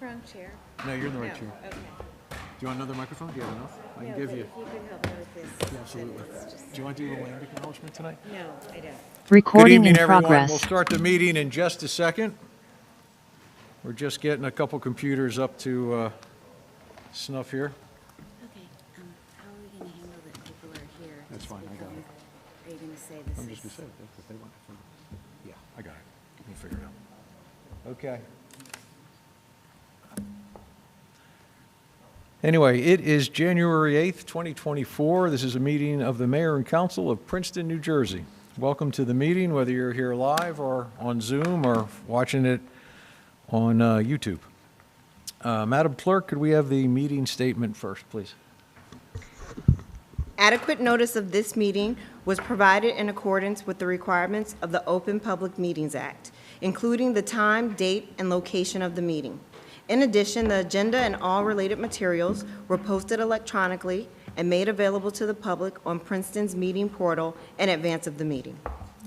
wrong chair? No, you're in the right No, chair. okay. Do you want another microphone? Do you have enough? I can No, give but you. if you could help me with this. Yeah, absolutely. then it's just- Do you want to do the land acknowledgement tonight? No, I don't. Good Recording evening, in everyone. progress. We'll start the meeting in just a second. We're just getting a couple computers up to snuff here. Okay, how are we going to handle that people are here? That's Just fine, I got become- it. Are you going to say this I'm just is? going to say it if they want. Yeah, I got it. We'll figure it out. Okay. Anyway, it is January 8th, 2024. This is a meeting of the Mayor and Council of Princeton, New Jersey. Welcome to the meeting, whether you're here live or on Zoom or watching it on YouTube. Madam Clerk, could we have the meeting statement first, please? Adequate notice of this meeting was provided in accordance with the requirements of the Open Public Meetings Act, including the time, date, and location of the meeting. In addition, the agenda and all related materials were posted electronically and made available to the public on Princeton's meeting portal in advance of the meeting.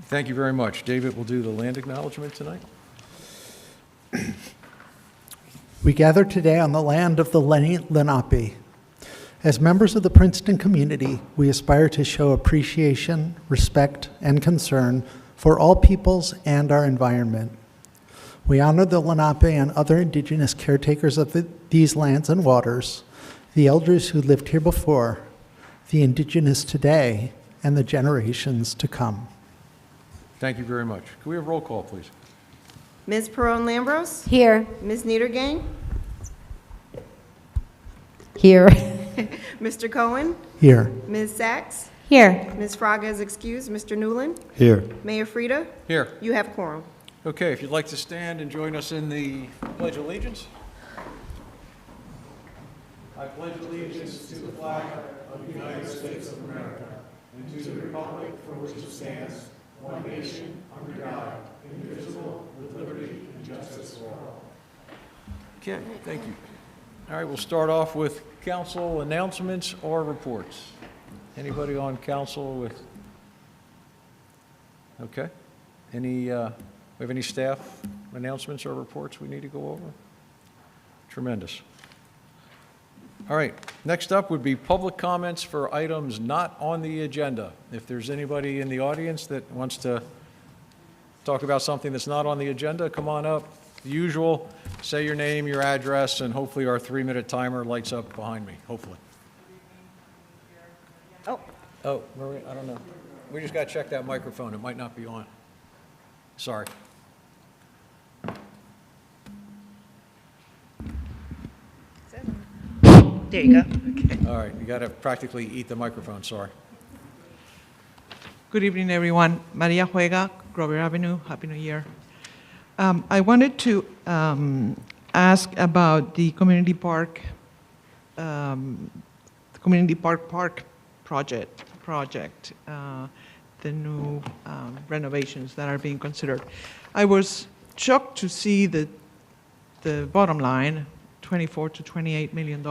Thank you very much. David will do the land acknowledgement tonight. We gather today on the land of the Lenni Lenape. As members of the Princeton community, we aspire to show appreciation, respect, and concern for all peoples and our environment. We honor the Lenape and other indigenous caretakers of these lands and waters, the elders who lived here before, the indigenous today, and the generations to come. Thank you very much. Can we have roll call, please? Ms. Perone-Lambros? Here. Ms. Niedergang? Here. Mr. Cohen? Here. Ms. Sachs? Here. Ms. Fraga is excused. Mr. Newland? Here. Mayor Frida? Here. You have quorum. Okay, if you'd like to stand and join us in the Pledge of Allegiance. I pledge allegiance to the flag of the United States of America and to the republic for which it stands, one nation, under God, indivisible, with liberty and justice for all. Okay, thank you. All right, we'll start off with council announcements or reports. Anybody on council with? Okay. We have any staff announcements or reports we need to go over? Tremendous. All right, next up would be public comments for items not on the agenda. If there's anybody in the audience that wants to talk about something that's not on the agenda, come on up. The usual, say your name, your address, and hopefully our 3-minute timer lights up behind me, hopefully. Oh, Maria, I don't know. We just got to check that microphone. It might not be on. Sorry. There you go. All right, you got to practically eat the microphone, sorry. Good evening, everyone. Maria Juega, Grover Avenue. Happy New Year. I wanted to ask about the community park, park project, the new renovations that are being considered. I was shocked to see the bottom line, $24 to $28 million.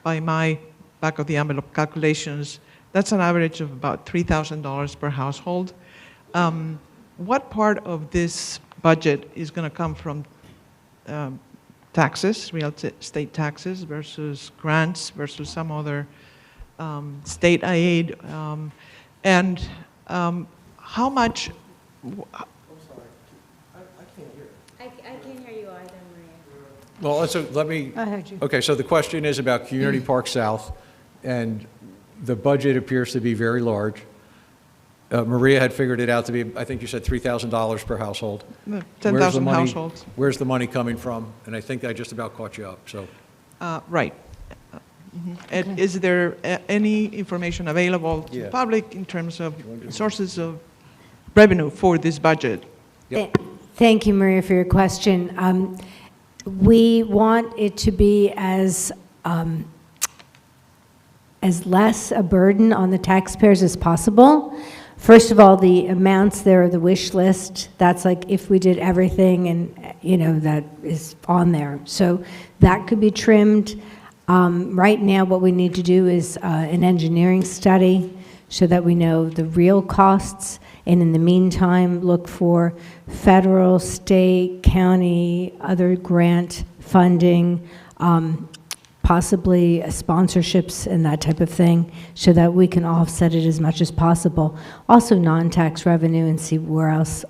By my back of the envelope calculations, that's an average of about $3,000 per household. What part of this budget is going to come from taxes, real estate taxes, versus grants, versus some other state aid? And how much? I can't hear you either, Maria. Well, so let me, okay, so the question is about Community Park South, and the budget appears to be very large. Maria had figured it out to be, I think you said $3,000 per household. 10,000 households. Where's the money coming from? And I think I just about caught you up, so. Right. And is there any information available to the Yeah. public in terms of sources of revenue for this budget? Yep. Thank you, Maria, for your question. We want it to be as less a burden on the taxpayers as possible. First of all, the amounts there, the wish list, that's like if we did everything and, that is on there. So that could be trimmed. Right now, what we need to do is an engineering study so that we know the real costs. And in the meantime, look for federal, state, county, other grant funding, possibly sponsorships and that type of thing, so that we can offset it as much as possible. Also non-tax revenue, and see where else,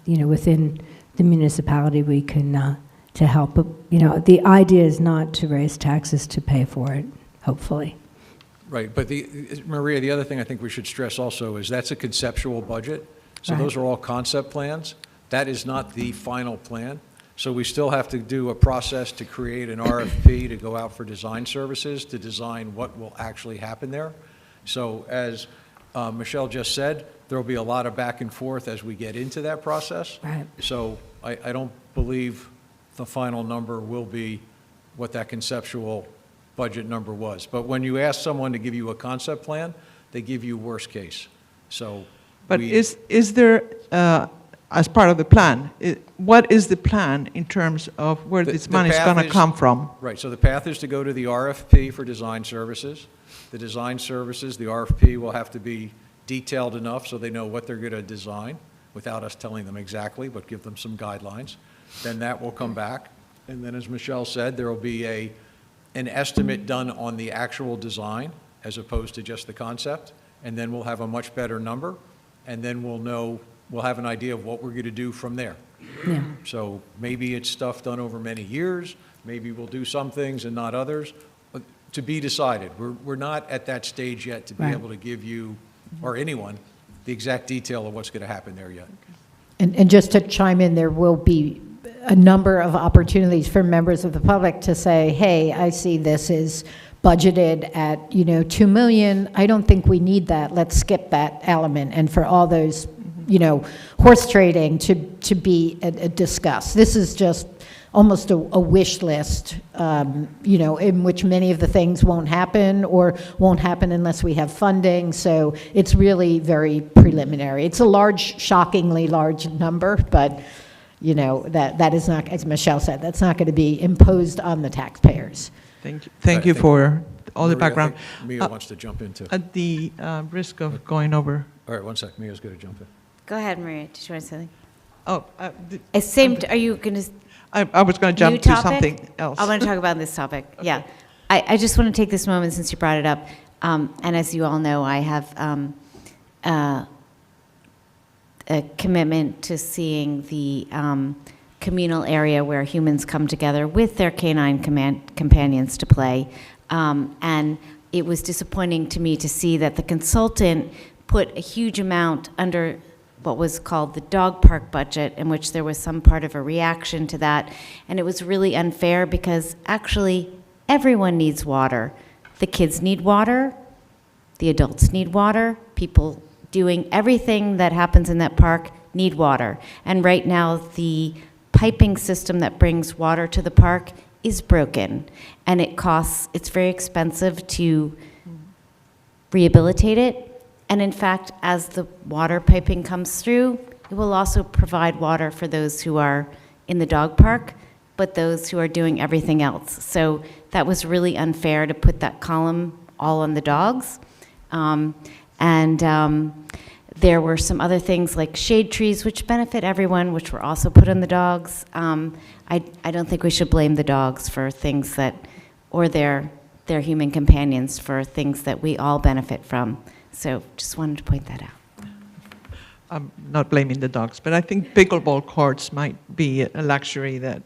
within the municipality we can, to help. But, the idea is not to raise taxes to pay for it, hopefully. Right, but Maria, the other thing I think we should stress also is that's a conceptual budget. So Right. those are all concept plans. That is not the final plan. So we still have to do a process to create an RFP to go out for design services, to design what will actually happen there. So as Michelle just said, there'll be a lot of back and forth as we get into that process. Right. So I don't believe the final number will be what that conceptual budget number was. But when you ask someone to give you a concept plan, they give you worst case. So But we- is there, as part of the plan, what is the plan in terms of where The- this the money is path going to is- come from? Right, so the path is to go to the RFP for design services. The design services, the RFP will have to be detailed enough so they know what they're going to design without us telling them exactly, but give them some guidelines. Then that will come back. And then, as Michelle said, there will be an estimate done on the actual design as opposed to just the concept. And then we'll have a much better number. And then we'll have an idea of what we're going to do from there. Yeah. So maybe it's stuff done over many years, maybe we'll do some things and not others, but to be decided. We're not at that stage yet to be Right. able to give you, or anyone, the exact detail of what's going to happen there yet. And just to chime in, there will be a number of opportunities for members of the public to say, hey, I see this is budgeted at, $2 million. I don't think we need that. Let's skip that element. And for all those, horse trading to be discussed. This is just almost a wish list, in which many of the things won't happen or won't happen unless we have funding. So it's really very preliminary. It's a shockingly large number, but that is not, as Michelle said, that's not going to be imposed on the taxpayers. Thank you I think for all the Maria, I background. think Mia wants to jump in too. At the risk of going over, All right, one sec, Mia's going to jump in. Go ahead, Maria. Did you want to say something? oh, Are you going to? I was going to jump to something else. I want to talk about this topic. Yeah. I just want to take this moment since you brought it up. And as you all know, I have a commitment to seeing the communal area where humans come together with their canine companions to play. And it was disappointing to me to see that the consultant put a huge amount under what was called the dog park budget, in which there was some part of a reaction to that. And it was really unfair because actually everyone needs water. The kids need water, the adults need water, people doing everything that happens in that park need water. And right now the piping system that brings water to the park is broken. And it's very expensive to rehabilitate it. And in fact, as the water piping comes through, it will also provide water for those who are in the dog park, but those who are doing everything else. So that was really unfair to put that column all on the dogs. There were some other things like shade trees, which benefit everyone, which were also put on the dogs. I don't think we should blame the dogs for things that, or their human companions for things that we all benefit from. So just wanted to point that out. I'm not blaming the dogs, but I think pickleball courts might be a luxury that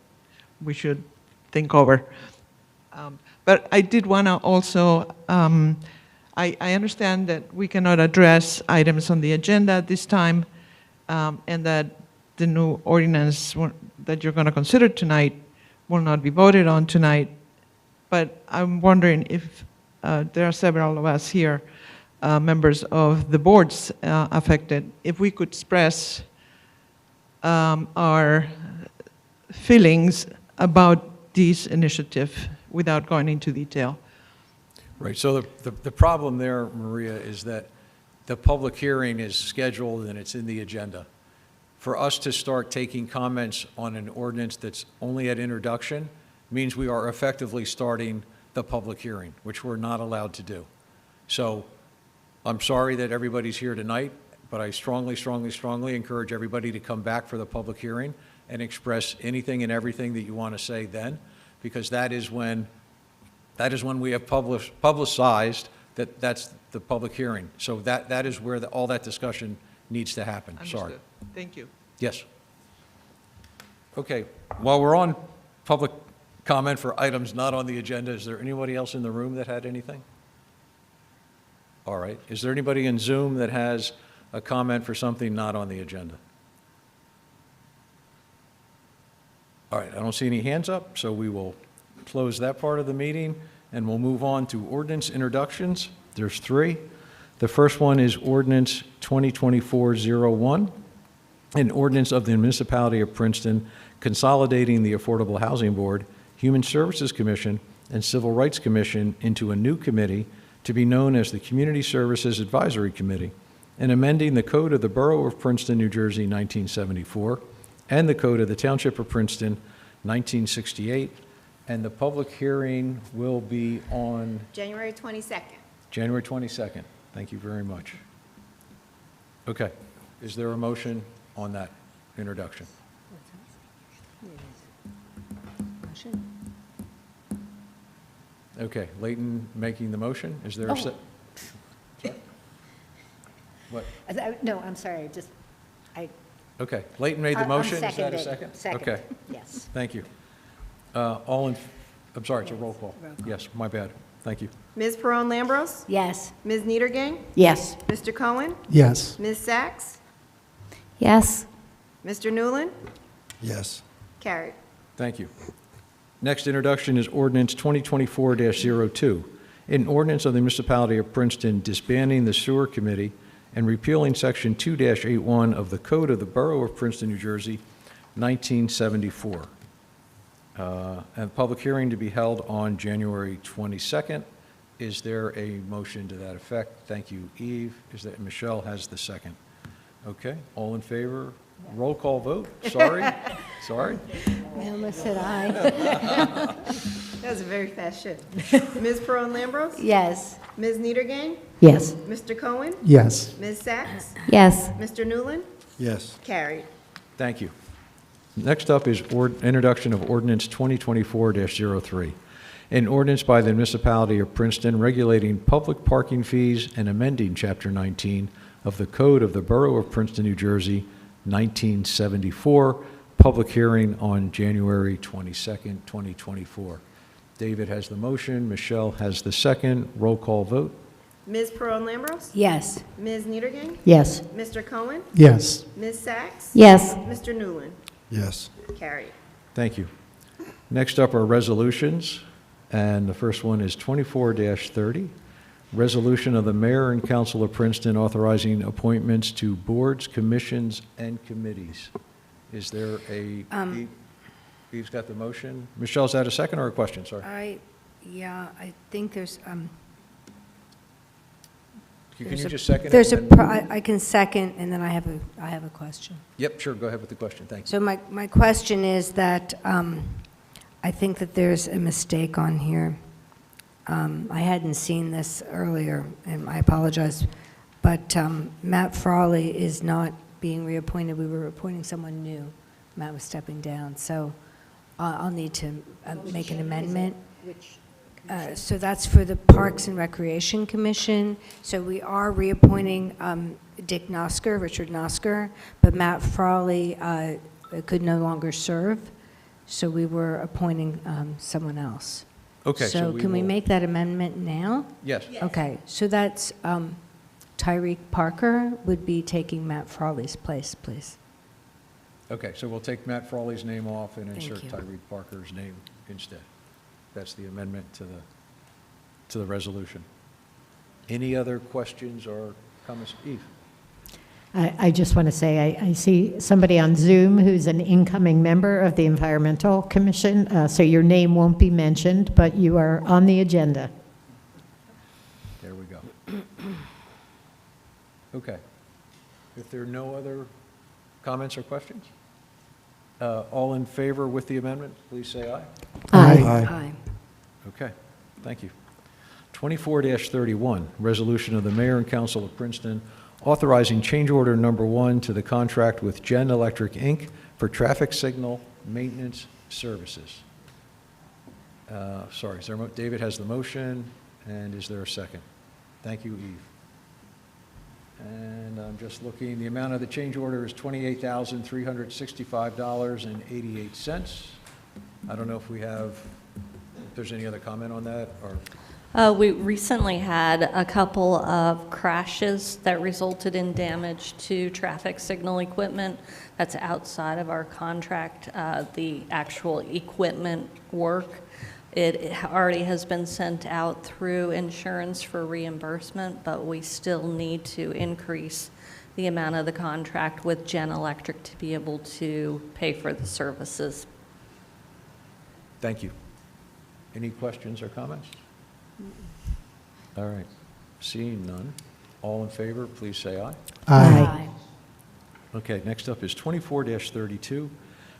we should think over. But I did want to also, I understand that we cannot address items on the agenda at this time, and that the new ordinance that you're going to consider tonight will not be voted on tonight. But I'm wondering if there are several of us here, members of the boards affected, if we could express our feelings about this initiative without going into detail. Right, so the problem there, Maria, is that the public hearing is scheduled and it's in the agenda. For us to start taking comments on an ordinance that's only at introduction means we are effectively starting the public hearing, which we're not allowed to do. So I'm sorry that everybody's here tonight, but I strongly, strongly, strongly encourage everybody to come back for the public hearing and express anything and everything that you want to say then. because that is when we have publicized that that's the public hearing. So that is where all that discussion needs to happen. Sorry. Understood. Thank you. Yes. Okay, while we're on public comment for items not on the agenda, is there anybody else in the room that had anything? All right. Is there anybody in Zoom that has a comment for something not on the agenda? All right, I don't see any hands up, so we will close that part of the meeting, and we'll move on to ordinance introductions. There's 3. The first one is ordinance 2024-01, an ordinance of the municipality of Princeton consolidating the Affordable Housing Board, Human Services Commission, and Civil Rights Commission into a new committee to be known as the Community Services Advisory Committee, and amending the Code of the Borough of Princeton, New Jersey, 1974, and the Code of the Township of Princeton, 1968, and the public hearing will be on January 22nd. January 22nd. Thank you very much. Okay, is there a motion on that introduction? Okay, Leighton making the motion, is there a Oh. What? No, I'm sorry, just, Okay, Leighton made the I'm motion, is that a seconding. second? Second, Okay, yes. thank you. I'm sorry, it's a roll call. Yes, my bad, thank you. Ms. Peron Lambros? Yes. Ms. Niedergang? Yes. Mr. Cohen? Yes. Ms. Sachs? Yes. Mr. Newland? Yes. Carried. Thank you. Next introduction is ordinance 2024-02, an ordinance of the municipality of Princeton disbanding the sewer committee and repealing section 2-81 of the Code of the Borough of Princeton, New Jersey, 1974. And public hearing to be held on January 22nd. Is there a motion to that effect? Thank you, Eve. Is that Michelle has the second? Okay, all in favor? Roll call vote? Sorry, sorry. I almost said aye. That was a very fast shift. Ms. Peron Lambros? Yes. Ms. Niedergang? Yes. Mr. Cohen? Yes. Ms. Sachs? Yes. Mr. Newland? Yes. Carried. Thank you. Next up is introduction of ordinance 2024-03, an ordinance by the municipality of Princeton regulating public parking fees and amending Chapter 19 of the Code of the Borough of Princeton, New Jersey, 1974, public hearing on January 22nd, 2024. David has the motion, Michelle has the second. Roll call vote. Ms. Peron Lambros? Yes. Ms. Niedergang? Yes. Mr. Cohen? Yes. Ms. Sachs? Yes. Mr. Newland? Yes. Carried. Thank you. Next up are resolutions, and the first one is 24-30, resolution of the mayor and council of Princeton authorizing appointments to boards, commissions, and committees. Is there a, Eve's got the motion. Michelle, is that a second or a question? Sorry. I think there's, Can you just second it? there's and then- I can second, and then I have a question. Yep, sure, go ahead with the question. Thank you. So my question is that I think that there's a mistake on here. I hadn't seen this earlier, and I apologize, but Matt Frawley is not being reappointed. We were appointing someone new. Matt was stepping down, so I'll need to make an amendment. So that's for the Parks and Recreation Commission. So we are reappointing Dick Nosker, Richard Nosker, but Matt Frawley could no longer serve, so we were appointing someone else. Okay, so So can we will- make that amendment now? Yes. Okay, so that's Tyreek Parker would be taking Matt Frawley's place, please. Okay, so we'll take Matt Frawley's name off and Thank insert you. Tyreek Parker's name instead. That's the amendment to the resolution. Any other questions or comments? Eve? I just want to say, I see somebody on Zoom who's an incoming member of the Environmental Commission, so your name won't be mentioned, but you are on the agenda. There we go. Okay. If there are no other comments or questions, all in favor with the amendment, please say aye. Aye. Okay, thank you. 24-31, resolution of the mayor and council of Princeton authorizing change order number 1 to the contract with Gen Electric, Inc. for traffic signal maintenance services. Sorry, is there, David has the motion, and is there a second? Thank you, Eve. And I'm just looking, the amount of the change order is $28,365.88. I don't know if there's any other comment on that, or? We recently had a couple of crashes that resulted in damage to traffic signal equipment. That's outside of our contract, the actual equipment work. It already has been sent out through insurance for reimbursement, but we still need to increase the amount of the contract with Gen Electric to be able to pay for the services. Thank you. Any questions or comments? All right. Seeing none, all in favor, please say aye. Aye. Okay, next up is 24-32,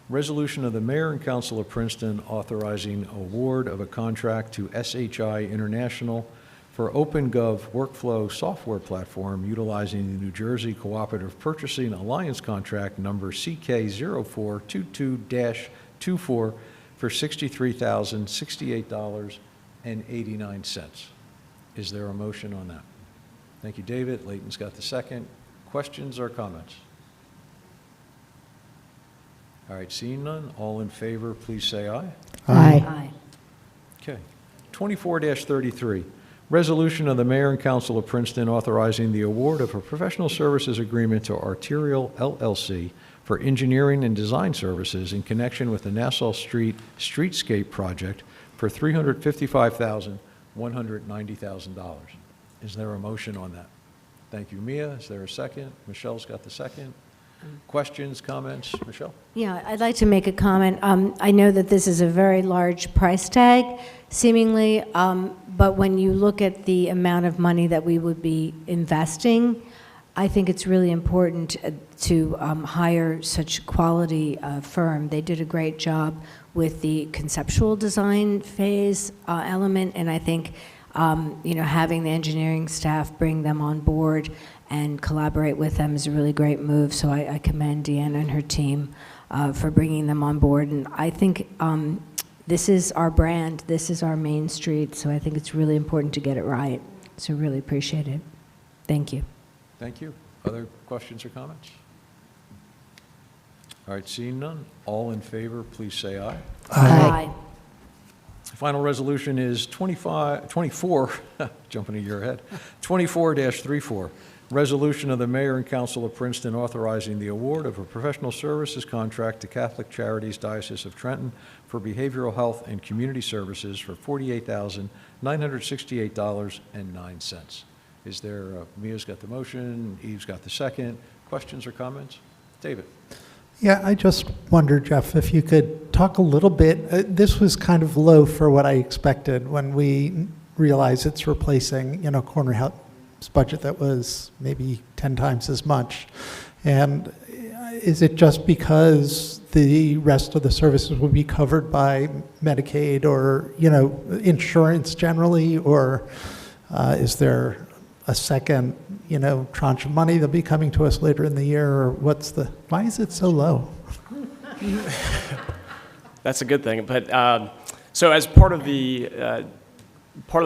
resolution of the Mayor and Council of Princeton authorizing award of a contract to SHI International for OpenGov workflow software platform utilizing the New Jersey Cooperative Purchasing Alliance contract number CK0422-24 for $63,068.89. Is there a motion on that? Thank you, David. Leighton's got the second. Questions or comments? All right, seeing none, all in favor, please say aye. Aye. Okay. 24-33, resolution of the Mayor and Council of Princeton authorizing the award of a professional services agreement to Arterial LLC for engineering and design services in connection with the Nassau Street Streetscape project for $355,190,000. Is there a motion on that? Thank you, Mia. Is there a second? Michelle's got the second. Questions, comments? Michelle? Yeah, I'd like to make a comment. I know that this is a very large price tag, seemingly, but when you look at the amount of money that we would be investing, I think it's really important to hire such a quality firm. They did a great job with the conceptual design phase element, and I think having the engineering staff bring them on board and collaborate with them is a really great move. So I commend Deanna and her team for bringing them on board. And I think this is our brand. This is our main street. So I think it's really important to get it right. So really appreciate it. Thank you. Thank you. Other questions or comments? All right, seeing none, all in favor, please say aye. Aye. Final resolution is 24, jumping a year ahead, 24-34, resolution of the Mayor and Council of Princeton authorizing the award of a professional services contract to Catholic Charities Diocese of Trenton for behavioral health and community services for $48,968.09. Is there, Mia's got the motion, Eve's got the second. Questions or comments? David? Yeah, I just wonder, Jeff, if you could talk a little bit. This was kind of low for what I expected when we realized it's replacing, Cornerhouse budget that was maybe 10 times as much. And is it just because the rest of the services will be covered by Medicaid or, insurance generally, or is there a second, tranche of money that'll be coming to us later in the year, or why is it so low? That's a good thing. But so as part of the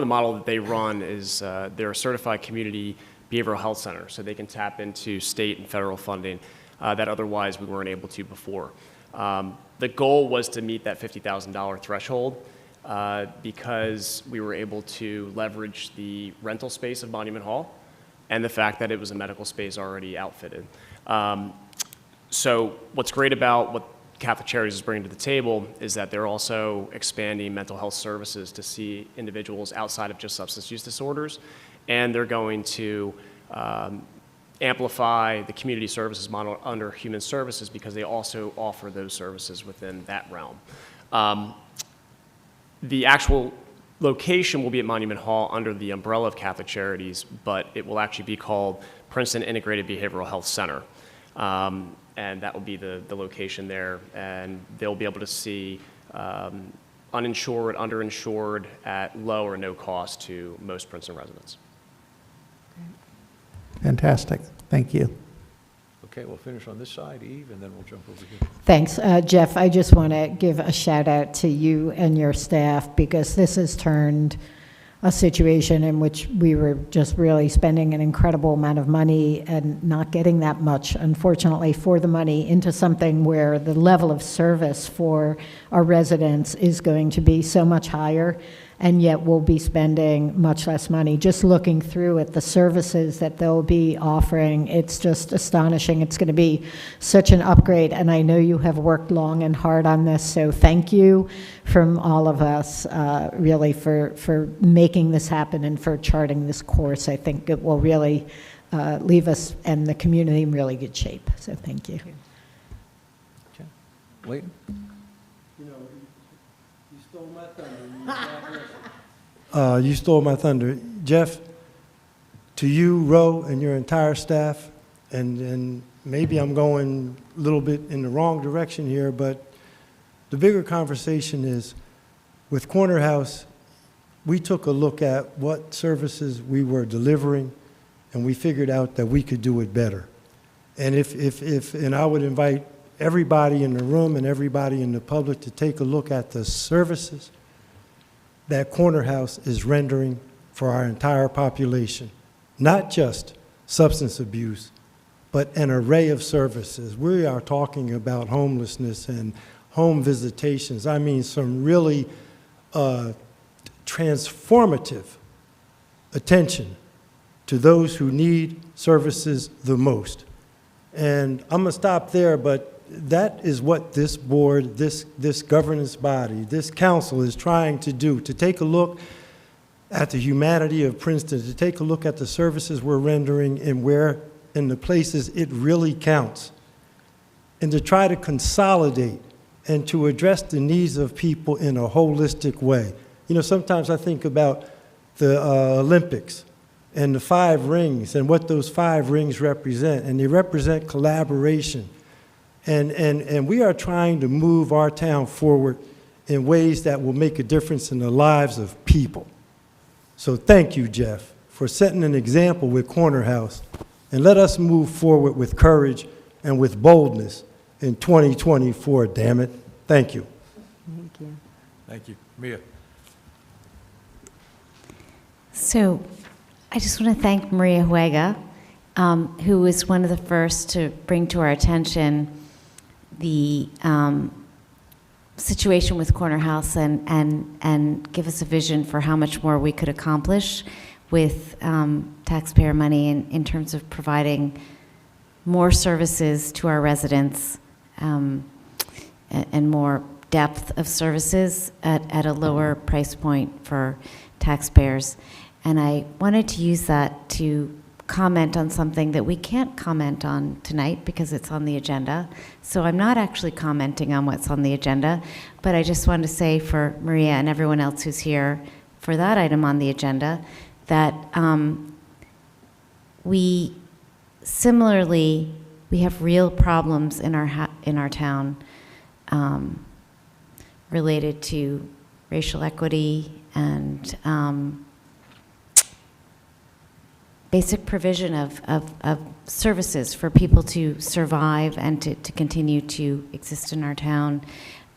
model that they run is they're a certified community behavioral health center, so they can tap into state and federal funding that otherwise we weren't able to before. The goal was to meet that $50,000 threshold because we were able to leverage the rental space of Monument Hall and the fact that it was a medical space already outfitted. So what's great about what Catholic Charities is bringing to the table is that they're also expanding mental health services to see individuals outside of just substance use disorders, and they're going to amplify the community services model under human services because they also offer those services within that realm. The actual location will be at Monument Hall under the umbrella of Catholic Charities, but it will actually be called Princeton Integrated Behavioral Health Center. And that will be the location there, and they'll be able to see uninsured, underinsured at low or no cost to most Princeton residents. Fantastic. Thank you. Okay, we'll finish on this side, Eve, and then we'll jump over here. Thanks. Jeff, I just want to give a shout out to you and your staff, because this has turned a situation in which we were just really spending an incredible amount of money and not getting that much, unfortunately, for the money, into something where the level of service for our residents is going to be so much higher, and yet we'll be spending much less money. Just looking through at the services that they'll be offering, it's just astonishing. It's going to be such an upgrade, and I know you have worked long and hard on this, so thank you from all of us, really, for making this happen and for charting this course. I think it will really leave us and the community in really good shape, so thank you. Okay. Leighton? You stole my thunder. Jeff, to you, Ro, and your entire staff, and maybe I'm going a little bit in the wrong direction here, but the bigger conversation is, with Corner House, we took a look at what services we were delivering, and we figured out that we could do it better. And and I would invite everybody in the room and everybody in the public to take a look at the services that Corner House is rendering for our entire population. Not just substance abuse, but an array of services. We are talking about homelessness and home visitations. I mean, some really transformative attention to those who need services the most. And I'm gonna stop there, but that is what this board, this governance body, this council is trying to do, to take a look at the humanity of Princeton, to take a look at the services we're rendering and where, in the places it really counts, and to try to consolidate and to address the needs of people in a holistic way. You know, sometimes I think about the Olympics and the 5 rings and what those 5 rings represent, and they represent collaboration. And we are trying to move our town forward in ways that will make a difference in the lives of people. So thank you, Jeff, for setting an example with Corner House, and let us move forward with courage and with boldness in 2024, damn it. Thank you. Thank you. Thank you. Mia? So I just want to thank Maria Huega, who was one of the first to bring to our attention the situation with Corner House and give us a vision for how much more we could accomplish with taxpayer money in terms of providing more services to our residents and more depth of services at a lower price point for taxpayers. And I wanted to use that to comment on something that we can't comment on tonight because it's on the agenda. So I'm not actually commenting on what's on the agenda, but I just wanted to say for Maria and everyone else who's here for that item on the agenda that we have real problems in our town related to racial equity and basic provision of services for people to survive and to continue to exist in our town.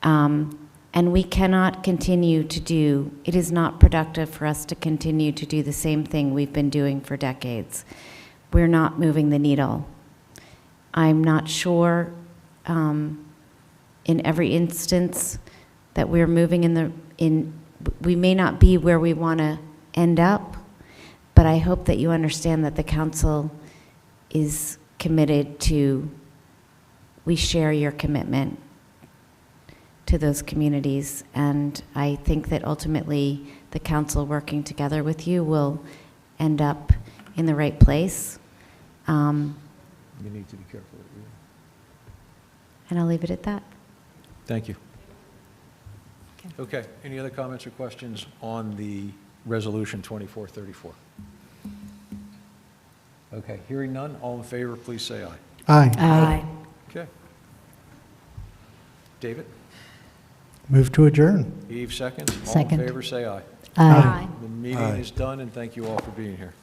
And we cannot continue to do, it is not productive for us to continue to do the same thing we've been doing for decades. We're not moving the needle. I'm not sure in every instance that we're moving we may not be where we want to end up, but I hope that you understand that the council is committed to, we share your commitment to those communities, and I think that ultimately the council working together with you will end up in the right place. You need to be careful. And I'll leave it at that. Thank you. Okay, any other comments or questions on the resolution 2434? Okay, hearing none, all in favor, please say aye. Aye. Aye. Okay. David? Move to adjourn. Eve seconds. All Second. in favor, say aye. Aye. The meeting Aye. is done, and thank you all for being here.